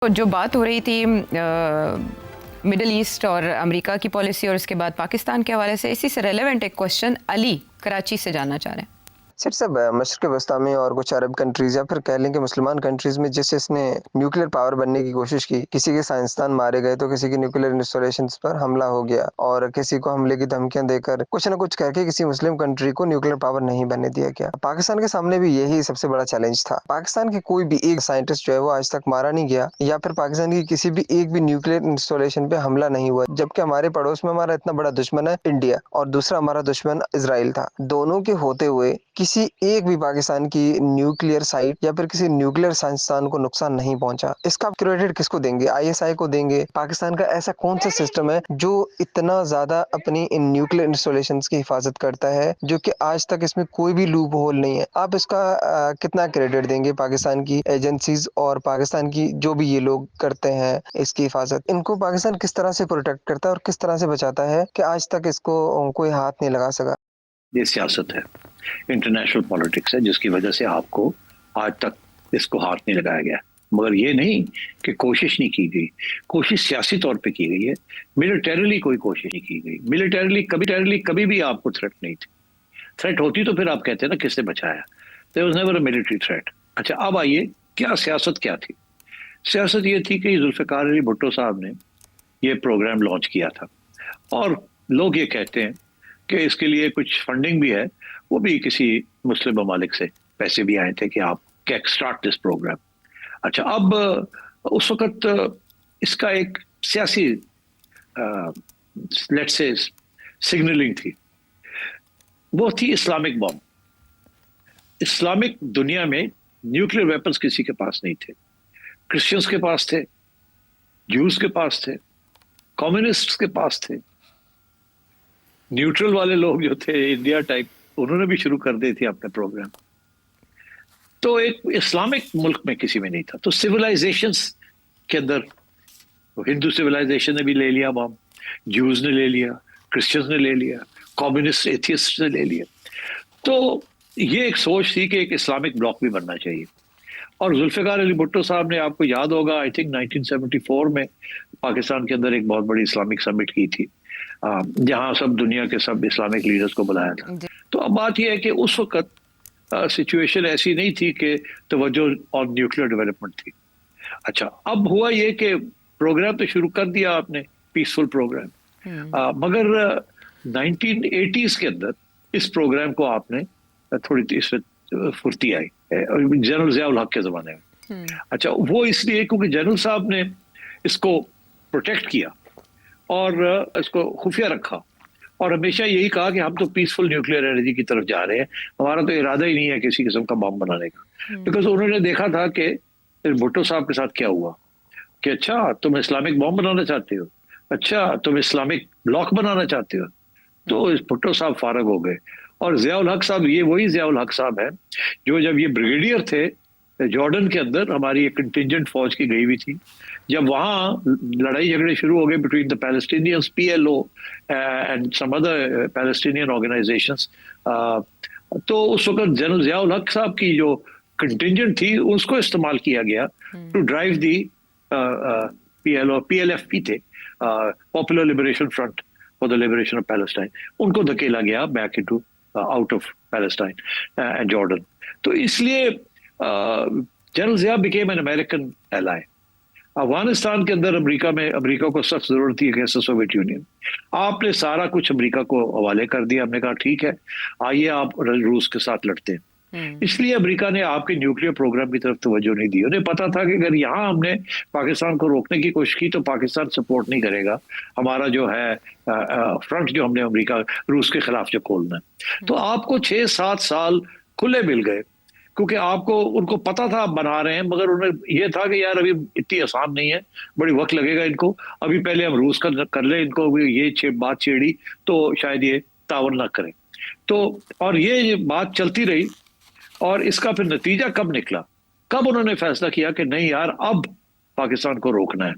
جو بات ہو رہی تھی مڈل ایسٹ اور امریکہ کی پالیسی اور اس کے بعد پاکستان کے حوالے سے، اسی سے ریلیونٹ ایک کوشچن علی کراچی سے جاننا چاہ رہے ہیں۔ سر صاحب، مشرق وسطیٰ میں اور کچھ عرب کنٹریز یا پھر کہہ لیں کہ مسلمان کنٹریز میں جس نے نیوکلیر پاور بننے کی کوشش کی، کسی کے سائنسدان مارے گئے تو کسی کی نیوکلیر انسٹالیشنز پر حملہ ہو گیا، اور کسی کو حملے کی دھمکیاں دے کر کچھ نہ کچھ کہہ کے کسی مسلم کنٹری کو نیوکلیر پاور نہیں بننے دیا گیا۔ پاکستان کے سامنے بھی یہی سب سے بڑا چیلنج تھا۔ پاکستان کے کوئی بھی ایک سائنٹسٹ جو ہے وہ آج تک مارا نہیں گیا، یا پھر پاکستان کی کسی بھی ایک بھی نیوکلیر انسٹالیشن پہ حملہ نہیں ہوا، جبکہ ہمارے پڑوس میں ہمارا اتنا بڑا دشمن ہے انڈیا، اور دوسرا ہمارا دشمن اسرائیل تھا۔ دونوں کے ہوتے ہوئے کسی ایک بھی پاکستان کی نیوکلیر سائٹ یا پھر کسی نیوکلیر سائنسدان کو نقصان نہیں پہنچا۔ اس کا کریڈٹ کس کو دیں گے؟ آئی ایس آئی کو دیں گے؟ پاکستان کا ایسا کون سا سسٹم ہے جو اتنا زیادہ اپنی ان نیوکلیر انسٹالیشنز کی حفاظت کرتا ہے، جو کہ آج تک اس میں کوئی بھی لوپ ہول نہیں ہے؟ آپ اس کا کتنا کریڈٹ دیں گے پاکستان کی ایجنسیز اور پاکستان کی جو بھی یہ لوگ کرتے ہیں اس کی حفاظت؟ ان کو پاکستان کس طرح سے پروٹیکٹ کرتا ہے اور کس طرح سے بچاتا ہے کہ آج تک اس کو کوئی ہاتھ نہیں لگا سکا؟ یہ سیاست ہے، انٹرنیشنل پالیٹکس ہے، جس کی وجہ سے آپ کو آج تک اس کو ہاتھ نہیں لگایا گیا، مگر یہ نہیں کہ کوشش نہیں کی گئی۔ کوشش سیاسی طور پہ کی گئی ہے، ملٹریلی کوئی کوشش نہیں کی گئی۔ ملٹریلی کبھی بھی آپ کو تھریٹ نہیں تھی۔ تھریٹ ہوتی تو پھر آپ کہتے ہیں نا کس نے بچایا۔ There was never a military threat۔ اچھا، اب آئیے کیا سیاست کیا تھی؟ سیاست یہ تھی کہ ذوالفقار علی بھٹو صاحب نے یہ پروگرام لانچ کیا تھا، اور لوگ یہ کہتے ہیں کہ اس کے لیے کچھ فنڈنگ بھی ہے، وہ بھی کسی مسلم ممالک سے پیسے بھی آئے تھے کہ آپ کیک اسٹارٹ دس پروگرام۔ اچھا، اب اس وقت اس کا ایک سیاسی لیٹس سے سگنلنگ تھی، وہ تھی اسلامک بام۔ اسلامک دنیا میں نیوکلیر ویپنز کسی کے پاس نہیں تھے۔ کرسچنز کے پاس تھے، جوز کے پاس تھے، کمیونسٹ کے پاس تھے، نیوٹرل والے لوگ جو تھے انڈیا ٹائپ، انہوں نے بھی شروع کر دی تھی اپنے پروگرام۔ تو ایک اسلامک ملک میں کسی میں نہیں تھا۔ تو سویلائزیشنز کے اندر ہندو سویلائزیشن نے بھی لے لیا بام، جوز نے لے لیا، کرسچنز نے لے لیا، کمیونسٹ ایتھیسٹ نے لے لیا۔ تو یہ ایک سوچ تھی کہ ایک اسلامک بلاک بھی بننا چاہیے۔ اور ذوالفقار علی بھٹو صاحب نے، آپ کو یاد ہوگا، آئی تھنک 1974 میں پاکستان کے اندر ایک بہت بڑی اسلامک سمٹ کی تھی، جہاں سب دنیا کے سب اسلامک لیڈرز کو بلایا تھا۔ تو اب بات یہ ہے کہ اس وقت سچویشن ایسی نہیں تھی کہ توجہ آن نیوکلیر ڈیولپمنٹ تھی۔ اچھا، اب ہوا یہ کہ پروگرام تو شروع کر دیا آپ نے، پیسفل پروگرام، مگر 1980s کے اندر اس پروگرام کو آپ نے تھوڑی اس میں پھرتی آئی جنرل ضیاء الحق کے زمانے میں۔ اچھا، وہ اس لیے کیونکہ جنرل صاحب نے اس کو پروٹیکٹ کیا اور اس کو خفیہ رکھا، اور ہمیشہ یہی کہا کہ ہم تو پیسفل نیوکلیر انرجی کی طرف جا رہے ہیں، ہمارا تو ارادہ ہی نہیں ہے کسی قسم کا بم بنانے کا۔ بیکاز انہوں نے دیکھا تھا کہ بھٹو صاحب کے ساتھ کیا ہوا، کہ اچھا تم اسلامک بم بنانا چاہتے ہو، اچھا تم اسلامک بلاک بنانا چاہتے ہو۔ تو اس بھٹو صاحب فارغ ہو گئے، اور ضیاء الحق صاحب، یہ وہی ضیاء الحق صاحب ہیں جو جب یہ بریگیڈیئر تھے جارڈن کے اندر، ہماری ایک کنٹینجنٹ فوج کی گئی ہوئی تھی، جب وہاں لڑائی جھگڑے شروع ہو گئے between the Palestinians, P L O and some other Palestinian organisations, تو اس وقت جنرل ضیاء الحق صاحب کی جو کنٹینجنٹ تھی اس کو استعمال کیا گیا ٹو ڈرائیو دی پی ایل ایف پی تھے، Popular Liberation Front for the Liberation of Palestine, ان کو دھکیلا گیا back into out of Palestine and Jordan. تو اس لیے general Zia became an American ally. Afghanistan کے اندر امریکہ کو سخت ضرورت تھی اگینسٹ سوویت یونین۔ آپ نے سارا کچھ امریکہ کو حوالے کر دیا، ہم نے کہا ٹھیک ہے آئیے آپ روس کے ساتھ لڑتے ہیں۔ اس لیے امریکہ نے آپ کے نیوکلیر پروگرام کی طرف توجہ نہیں دی۔ انہیں پتا تھا کہ اگر یہاں ہم نے پاکستان کو روکنے کی کوشش کی تو پاکستان سپورٹ نہیں کرے گا ہمارا جو ہے فرنٹ جو ہم نے امریکہ روس کے خلاف جو کھولنا ہے۔ تو آپ کو 6-7 سال کھلے مل گئے، کیونکہ آپ کو ان کو پتا تھا آپ بنا رہے ہیں، مگر انہیں یہ تھا کہ یار ابھی اتنی آسان نہیں ہے، بڑی وقت لگے گا ان کو، ابھی پہلے ہم روس کا کر لیں، ان کو یہ بات چھیڑی تو شاید یہ تعاون نہ کریں۔ تو اور یہ بات چلتی رہی، اور اس کا پھر نتیجہ کب نکلا، کب انہوں نے فیصلہ کیا کہ نہیں یار اب پاکستان کو روکنا ہے،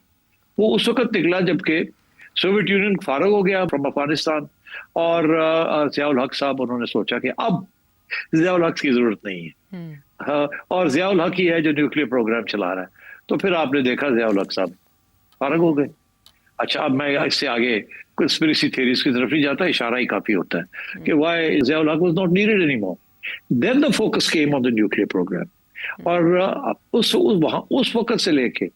وہ اس وقت نکلا جب کہ سوویت یونین فارغ ہو گیا فرام افغانستان، اور ضیاء الحق صاحب انہوں نے سوچا کہ اب ضیاء الحق کی ضرورت نہیں ہے، اور ضیاء الحق ہی ہے جو نیوکلیر پروگرام چلا رہا ہے۔ تو پھر آپ نے دیکھا ضیاء الحق صاحب فارغ ہو گئے. اچھا اب میں اس سے آگے کنسپریسی تھیریز کی طرف نہیں جاتا, اشارہ ہی کافی ہوتا ہے کہ why Zia ul-Haq was not needed any more. Then the focus came on the nuclear programme. اور اس وقت سے لے کے,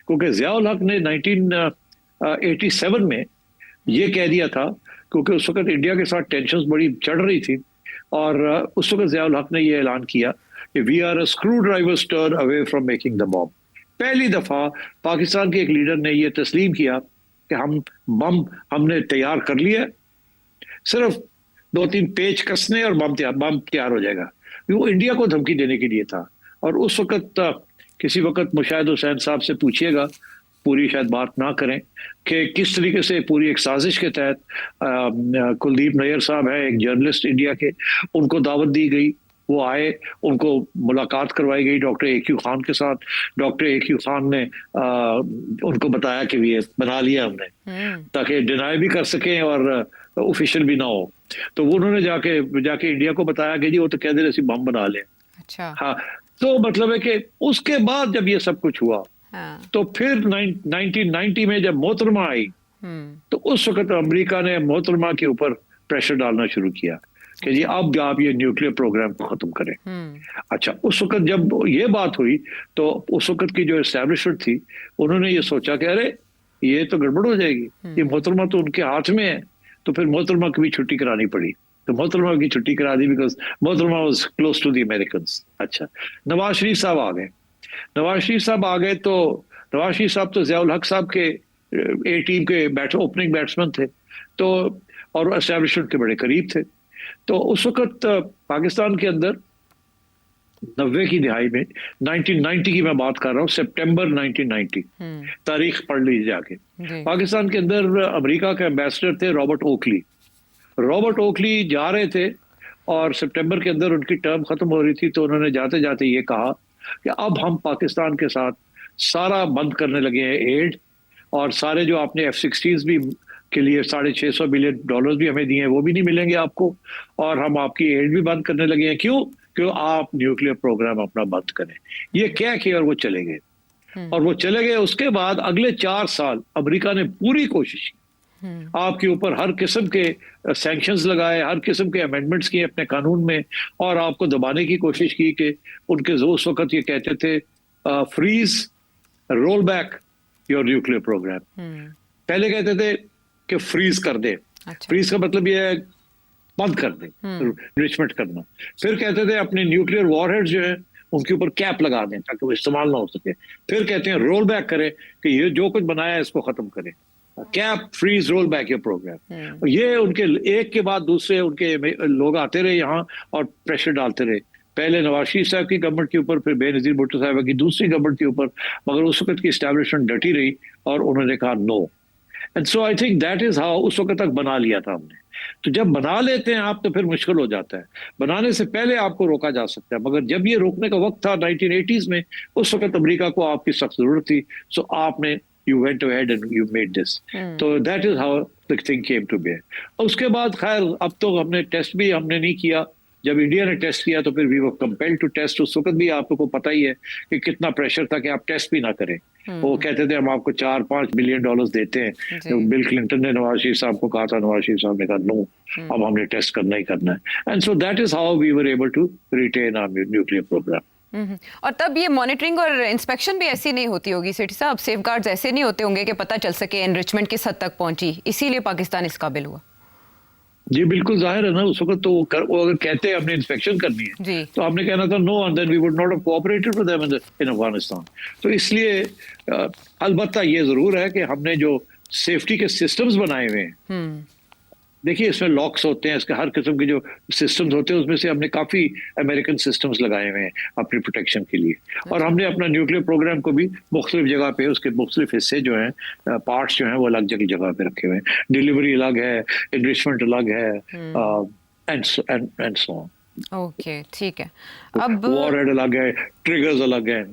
کیونکہ ضیاء الحق نے 1987 میں یہ کہہ دیا تھا, کیونکہ اس وقت انڈیا کے ساتھ ٹینشنز بڑی چڑھ رہی تھی, اور اس وقت ضیاء الحق نے یہ اعلان کیا کہ we are a screwdriver stir away from making the bomb. پہلی دفعہ پاکستان کے ایک لیڈر نے یہ تسلیم کیا کہ ہم نے تیار کر لیا, صرف 2-3 پیچ کسنے اور بم تیار ہو جائے گا. وہ انڈیا کو دھمکی دینے کے لیے تھا. اور اس وقت کسی وقت مشاہد حسین صاحب سے پوچھیے گا, پوری شاید بات نہ کریں, کہ کس طریقے سے پوری ایک سازش کے تحت کلدیپ نیر صاحب ہیں ایک جرنلسٹ انڈیا کے, ان کو دعوت دی گئی, وہ آئے, ان کو ملاقات کروائی گئی ڈاکٹر اے کیو خان کے ساتھ. ڈاکٹر اے کیو خان نے ان کو بتایا کہ یہ بنا لیا ہم نے, تاکہ ڈینائی بھی کر سکیں اور آفیشیل بھی نہ ہو. تو انہوں نے جا کے انڈیا کو بتایا کہ جی وہ تو کہہ دے رہے بم بنا لیں. اچھا ہاں, تو مطلب ہے کہ اس کے بعد جب یہ سب کچھ ہوا تو پھر 1990 میں جب محترمہ آئی تو اس وقت امریکہ نے محترمہ کے اوپر پریشر ڈالنا شروع کیا کہ جی اب آپ یہ نیوکلیئر پروگرام کو ختم کریں. اچھا اس وقت جب یہ بات ہوئی تو اس وقت کی جو اسٹیبلشمنٹ تھی انہوں نے یہ سوچا کہ ارے یہ تو گڑبڑ ہو جائے گی, یہ محترمہ تو ان کے ہاتھ میں ہے. تو پھر محترمہ کی بھی چھٹی کرانی پڑی. تو محترمہ کی چھٹی کرا دی بیکاز محترمہ was close to the Americans. اچھا نواز شریف صاحب آ گئے. تو نواز شریف صاحب تو ضیاء الحق صاحب کے اے ٹیم کے اوپننگ بیٹسمین تھے, تو اور اسٹیبلشمنٹ کے بڑے قریب تھے. تو اس وقت پاکستان کے اندر 90 کی دہائی میں 1990 کی میں بات کر رہا ہوں, سپٹمبر 1990, تاریخ پڑھ لیجیے جا کے. پاکستان کے اندر امریکہ کے ایمبیسڈر تھے رابرٹ اوکلی جا رہے تھے, اور سپٹمبر کے اندر ان کی ٹرم ختم ہو رہی تھی. تو انہوں نے جاتے جاتے یہ کہا کہ اب ہم پاکستان کے ساتھ سارا بند کرنے لگے ہیں ایڈ, اور سارے جو آپ نے F-16 بھی کے لیے $650 بلین بھی ہمیں دیے ہیں وہ بھی نہیں ملیں گے آپ کو, اور ہم آپ کی ایڈ بھی بند کرنے لگے ہیں. کیوں آپ نیوکلیئر پروگرام اپنا بند کریں. یہ کہہ کے اور وہ چلے گئے. اور وہ چلے گئے. اس کے بعد اگلے 4 سال امریکہ نے پوری کوشش کی, آپ کے اوپر ہر قسم کے سینکشنز لگائے, ہر قسم کے امینڈمنٹس کیے اپنے قانون میں, اور آپ کو دبانے کی کوشش کی کہ ان کے اس وقت یہ کہتے تھے freeze roll back your nuclear programme. پہلے کہتے تھے کہ فریز کر دے. فریز کا مطلب یہ ہے بند کر دیں, انریچمنٹ کرنا. پھر کہتے تھے اپنے نیوکلیئر وار ہیڈ جو ہیں ان کے اوپر کیپ لگا دیں تاکہ وہ استعمال نہ ہو سکے. پھر کہتے ہیں رول بیک کریں کہ یہ جو کچھ بنایا ہے اس کو ختم کریں. کیپ فریز رول بیک یہ پروگرام. یہ ان کے ایک کے بعد دوسرے ان کے لوگ آتے رہے یہاں اور پریشر ڈالتے رہے. پہلے نواز شریف صاحب کی گورنمنٹ کے اوپر, پھر بے نظیر بھٹو صاحبہ کی دوسری گورنمنٹ کے اوپر, مگر اس وقت کی اسٹیبلشمنٹ ڈٹی رہی اور انہوں نے کہا no. And so I think that is how اس وقت تک بنا لیا تھا ہم نے. تو جب بنا لیتے ہیں آپ تو پھر مشکل ہو جاتا ہے. بنانے سے پہلے آپ کو روکا جا سکتا ہے, مگر جب یہ روکنے کا وقت تھا 1980s میں, اس وقت امریکہ کو آپ کی سخت ضرورت تھی. سو آپ نے you went ahead and you made this. So that is how the thing came to be. اس کے بعد خیر اب تو ہم نے ٹیسٹ بھی ہم نے نہیں کیا. جب انڈیا نے ٹیسٹ کیا تو پھر we were compelled to test. اس وقت بھی آپ کو پتہ ہی ہے کہ کتنا پریشر تھا کہ آپ ٹیسٹ بھی نہ کریں. وہ کہتے تھے ہم آپ کو $4-5 بلین دیتے ہیں. بل کلنٹن نے نواز شریف صاحب کو کہا تھا, نواز شریف صاحب نے کہا نو, اب ہم نے ٹیسٹ کرنا ہی کرنا ہے. And so that is how we were able to retain our nuclear programme. اور تب یہ مانیٹرنگ اور انسپیکشن بھی ایسی نہیں ہوتی ہوگی سیٹھی صاحب, سیف گارڈز ایسے نہیں ہوتے ہوں گے کہ پتہ چل سکے انریچمنٹ کس حد تک پہنچی, اسی لیے پاکستان اس قابل ہوا. جی بالکل ظاہر ہے نا. اس وقت تو وہ اگر کہتے ہیں ہم نے انسپیکشن کرنی ہے تو ہم نے کہنا تھا no, and then we would not have cooperated with them in Afghanistan. تو اس لیے البتہ یہ ضرور ہے کہ ہم نے جو سیفٹی کے سسٹمز بنائے ہوئے ہیں, دیکھیے اس میں لاکس ہوتے ہیں, اس کے ہر قسم کے جو سسٹمز ہوتے ہیں اس میں سے ہم نے کافی امریکن سسٹمز لگائے ہوئے ہیں اپنی پروٹیکشن کے لیے. اور ہم نے اپنا نیوکلیئر پروگرام کو بھی مختلف جگہ پہ, اس کے مختلف حصے جو ہیں, پارٹس جو ہیں وہ الگ جگہ پہ رکھے ہوئے ہیں. ڈیلیوری الگ ہے, انریچمنٹ الگ ہے, اینڈ سو آن. اوکے ٹھیک ہے. اب وار ہیڈ الگ ہے, ٹریگرز الگ ہیں.